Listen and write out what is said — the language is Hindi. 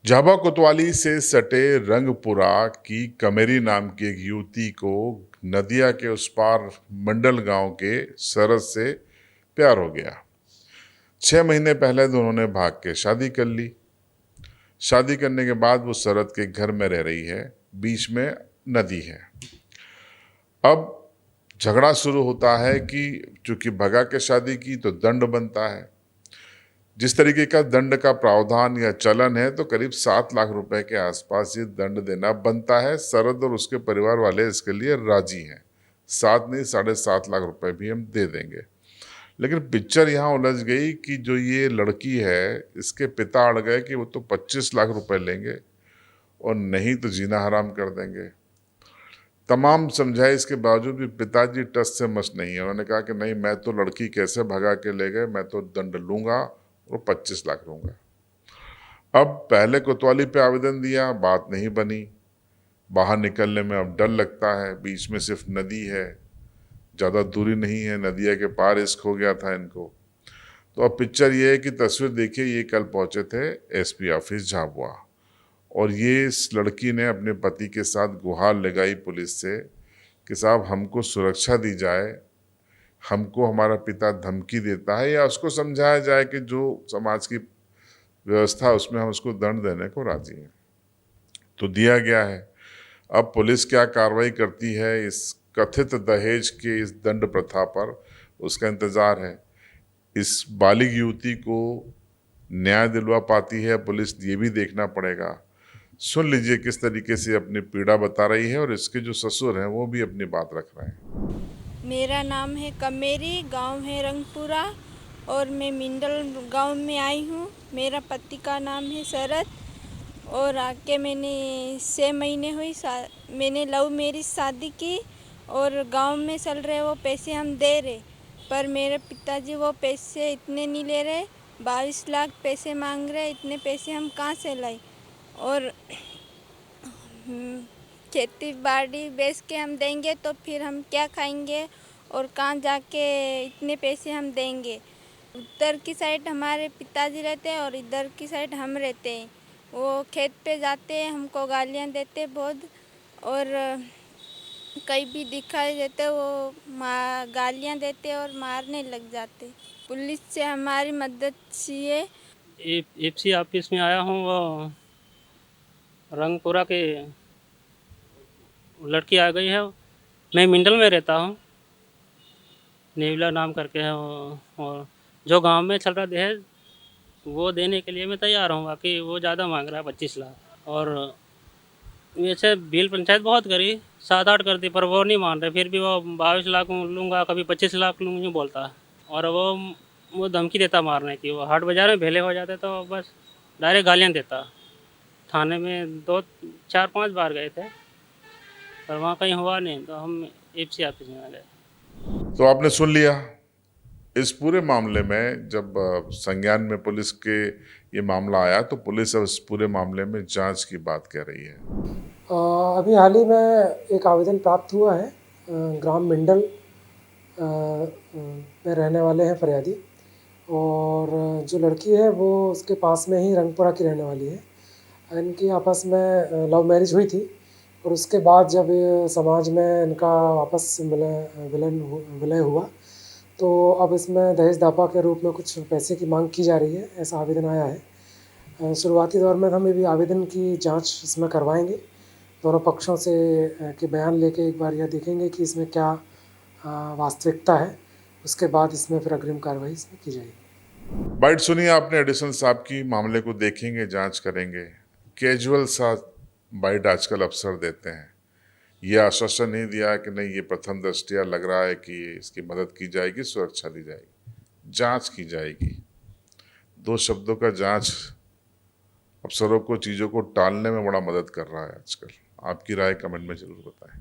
झाबा कोतवाली से सटे रंगपुरा की कमेरी नाम की एक युवती को नदिया के उस पार मंडल गांव के सरस से प्यार हो गया। 6 महीने पहले दोनों ने भाग के शादी कर ली। शादी करने के बाद वो सरद के घर में रह रही है, बीच में नदी है। अब झगड़ा शुरू होता है कि चूंकि भगा के शादी की तो दंड बनता है। जिस तरीके का दंड का प्रावधान या चलन है तो करीब 7 लाख रुपए के आसपास ये दंड देना बनता है। सरद और उसके परिवार वाले इसके लिए राजी हैं। 7 नहीं 7.5 लाख रुपए भी हम दे देंगे। लेकिन पिक्चर यहाँ उलझ गई कि जो ये लड़की है इसके पिता अड़ गए कि वो तो 25 लाख रुपए लेंगे और नहीं तो जीना हराम कर देंगे। तमाम समझाइश के बावजूद भी पिताजी टस से मस नहीं है। उन्होंने कहा कि नहीं, मैं तो लड़की कैसे भगा के ले गए, मैं तो दंड लूंगा और 25 लाख लूंगा। अब पहले कोतवाली पे आवेदन दिया, बात नहीं बनी। बाहर निकलने में अब डर लगता है, बीच में सिर्फ नदी है, ज़्यादा दूरी नहीं है, नदिया के पार इश्क हो गया था इनको। तो अब पिक्चर ये है कि तस्वीर देखिए, ये कल पहुंचे थे एसपी ऑफिस झाबुआ और ये इस लड़की ने अपने पति के साथ गुहार लगाई पुलिस से कि साहब हमको सुरक्षा दी जाए, हमको हमारा पिता धमकी देता है, या उसको समझाया जाए कि जो समाज की व्यवस्था उसमें हम उसको दंड देने को राजी हैं। तो दिया गया है। अब पुलिस क्या कार्रवाई करती है इस कथित दहेज के इस दंड प्रथा पर, उसका इंतजार है। इस बालिग युवती को न्याय दिलवा पाती है पुलिस, ये भी देखना पड़ेगा। सुन लीजिए किस तरीके से अपनी पीड़ा बता रही है और इसके जो ससुर हैं वो भी अपनी बात रख रहे हैं। मेरा नाम है कमेरी, गांव है रंगपुरा और मैं मिंडल गांव में आई हूँ। मेरा पति का नाम है शरद और आके मैंने 6 महीने हुई मैंने लव मैरिज शादी की और गांव में चल रहे वो पैसे हम दे रहे, पर मेरे पिताजी वो पैसे इतने नहीं ले रहे। 22 लाख पैसे मांग रहे। इतने पैसे हम कहाँ से लाए? और खेती बाड़ी बेच के हम देंगे तो फिर हम क्या खाएंगे और कहाँ जाके इतने पैसे हम देंगे? उधर की साइड हमारे पिताजी रहते हैं और इधर की साइड हम रहते हैं। वो खेत पे जाते हैं, हमको गालियाँ देते बहुत और कहीं भी दिखाई देते वो गालियाँ देते और मारने लग जाते। पुलिस से हमारी मदद चाहिए। एफसी ऑफिस में आया हूँ। वो रंगपुरा के लड़की आ गई है। मैं मिंडल में रहता हूँ, नेवला नाम करके है वो। और जो गांव में चल रहा दहेज वो देने के लिए मैं तैयार हूँ। बाकी वो ज़्यादा मांग रहा है 25 लाख। और वैसे भील पंचायत बहुत करी, 7-8 कर दी, पर वो नहीं मान रहे। फिर भी वो 22 लाख लूँगा, कभी 25 लाख लूँगा यूँ बोलता है। और वो धमकी देता मारने की। वो हाट बाज़ार में भेले हो जाते तो बस डायरेक्ट गालियाँ देता। थाने में 2-4-5 बार गए थे पर वहाँ कहीं हुआ नहीं, तो हम एफसी ऑफिस में आ गए। तो आपने सुन लिया। इस पूरे मामले में जब संज्ञान में पुलिस के ये मामला आया तो पुलिस अब इस पूरे मामले में जांच की बात कह रही है। अभी हाल ही में एक आवेदन प्राप्त हुआ है। ग्राम मिंडल में रहने वाले हैं फरियादी, और जो लड़की है वो उसके पास में ही रंगपुरा की रहने वाली है। इनकी आपस में लव मैरिज हुई थी और उसके बाद जब समाज में इनका आपस विलय हुआ तो अब इसमें दहेज दापा के रूप में कुछ पैसे की मांग की जा रही है, ऐसा आवेदन आया है। शुरुआती दौर में हम ये भी आवेदन की जांच इसमें करवाएंगे, दोनों पक्षों से के बयान लेके एक बार यह देखेंगे कि इसमें क्या वास्तविकता है। उसके बाद इसमें फिर अग्रिम कार्रवाई इसमें की जाएगी। बाइट सुनिए आपने एडिशन साहब की, मामले को देखेंगे, जांच करेंगे। कैजुअल सा बाइट आजकल अफसर देते हैं। ये आश्वासन नहीं दिया कि नहीं ये प्रथम दृष्टया लग रहा है कि इसकी मदद की जाएगी, सुरक्षा दी जाएगी, जांच की जाएगी। 2 शब्दों का जांच अफसरों को चीज़ों को टालने में बड़ा मदद कर रहा है आजकल। आपकी राय कमेंट में जरूर बताएं।